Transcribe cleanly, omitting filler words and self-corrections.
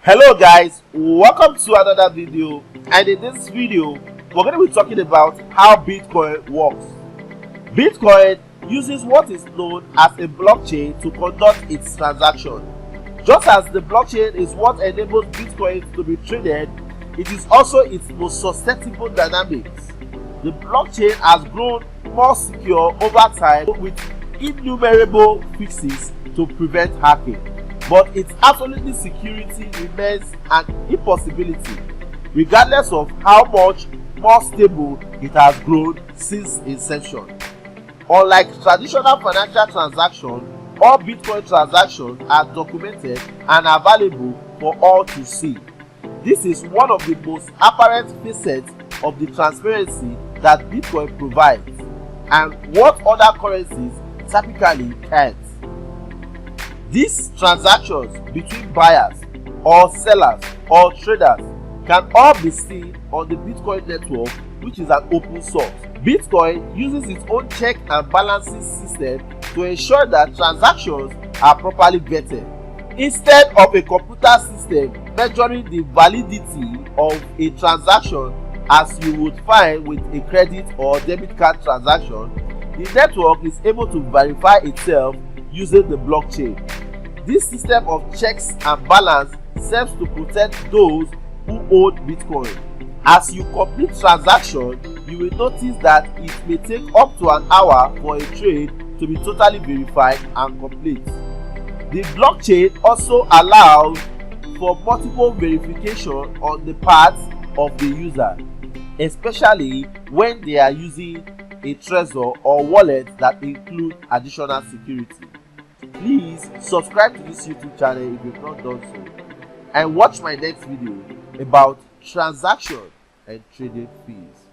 Hello guys, welcome to another video, and in this video we're going to be talking about how Bitcoin works. Bitcoin uses what is known as a blockchain to conduct its transaction. Just as the blockchain is what enables Bitcoin to be traded, it is also its most susceptible dynamics. The blockchain has grown more secure over time with innumerable fixes to prevent hacking, but its absolute security remains an impossibility regardless of how much more stable it has grown since inception. Unlike traditional financial transactions, all Bitcoin transactions are documented and available for all to see. This is one of the most apparent facets of the transparency that Bitcoin provides, and what other currencies typically can't. These transactions between buyers or sellers or traders can all be seen on the Bitcoin network, which is an open source. Bitcoin uses its own check and balances system to ensure that transactions are properly vetted. Instead of a computer system measuring the validity of a transaction as you would find with a credit or debit card transaction, the network is able to verify itself using the blockchain. This system of checks and balance serves to protect those who own Bitcoin. As you complete transaction, you will notice that it may take up to an hour for a trade to be totally verified and complete. The blockchain also allows for multiple verification on the part of the user, especially when they are using a Trezor or wallet that include additional security. Please subscribe to this YouTube channel if you've not done so, and watch my next video about transaction and trading fees.